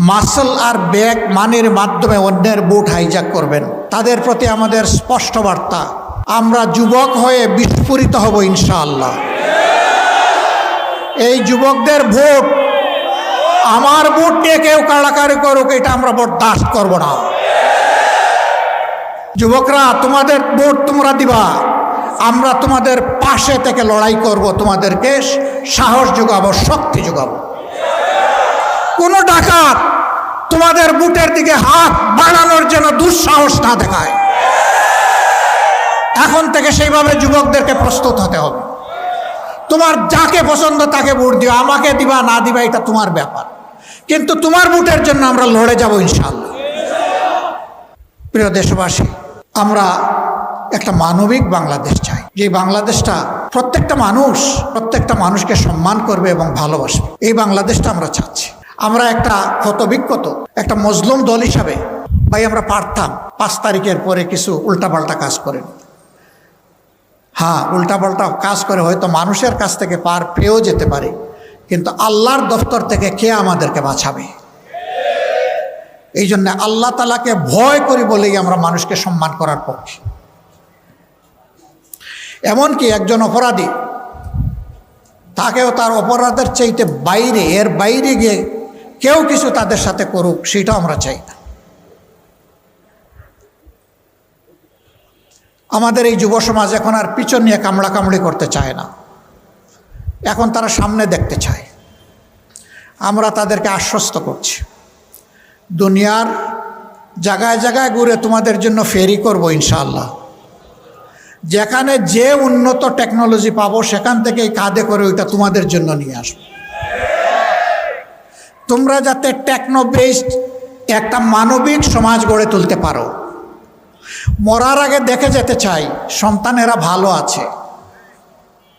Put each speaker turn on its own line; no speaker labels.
Muscle আর bag মানির মাধ্যমে অন্যের বুট হাইজ্যাক করবেন। তাদের প্রতি আমাদের স্পষ্ট বার্তা, আমরা যুবক হয়ে বিস্ফোরিত হব ইনশাআল্লাহ। এই যুবকদের ভোট, আমার ভোট নিয়ে কেউ কাড়াকাড়ি করুক, এটা আমরা বরদাস্ত করব না। যুবকরা, তোমাদের ভোট তোমরা দিবা, আমরা তোমাদের পাশে থেকে লড়াই করব, তোমাদেরকে সাহস যোগাবো, শক্তি যোগাবো। কোনো ডাকাত তোমাদের বুটের দিকে হাত বাড়ানোর জন্য দুঃসাহস না দেখায়। এখন থেকে সেইভাবে যুবকদেরকে প্রস্তুত হতে হবে। তোমার যাকে পছন্দ তাকে ভোট দিও, আমাকে দিবা না দিবা এটা তোমার ব্যাপার, কিন্তু তোমার ভোটের জন্য আমরা লড়ে যাব ইনশাআল্লাহ। প্রিয় দেশবাসী, আমরা একটা মানবিক বাংলাদেশ চাই, যে বাংলাদেশটা প্রত্যেকটা মানুষকে সম্মান করবে এবং ভালোবাসবে। এই বাংলাদেশটা আমরা চাচ্ছি। আমরা একটা ক্ষতবিক্ষত একটা মজলুম দল হিসাবে ভাই আমরা পারতাম 5 তারিখের পরে কিছু উল্টাপাল্টা কাজ করেন। হ্যাঁ, উল্টাপাল্টা কাজ করে হয়তো মানুষের কাছ থেকে পার পেয়েও যেতে পারে, কিন্তু আল্লাহর দফতর থেকে কে আমাদেরকে বাঁচাবে? এই জন্য আল্লাহ তাআলাকে ভয় করি বলেই আমরা মানুষকে সম্মান করার পক্ষে। এমনকি একজন অপরাধী, তাকেও তার অপরাধের চাইতে বাইরে, এর বাইরে গিয়ে কেউ কিছু তাদের সাথে করুক, সেটাও আমরা চাই না। আমাদের এই যুব সমাজ এখন আর পিছন নিয়ে কামড়াকামড়ি করতে চায় না, এখন তারা সামনে দেখতে চায়। আমরা তাদেরকে আশ্বস্ত করছি, দুনিয়ার জায়গায় জায়গায় ঘুরে তোমাদের জন্য ফেরি করব ইনশাআল্লাহ। যেখানে যে উন্নত টেকনোলজি পাবো সেখান থেকেই কাঁধে করে ওইটা তোমাদের জন্য নিয়ে আসবো। তোমরা যাতে টেকনো বেসড একটা মানবিক সমাজ গড়ে তুলতে পারো। মরার আগে দেখে যেতে চাই সন্তানেরা ভালো আছে।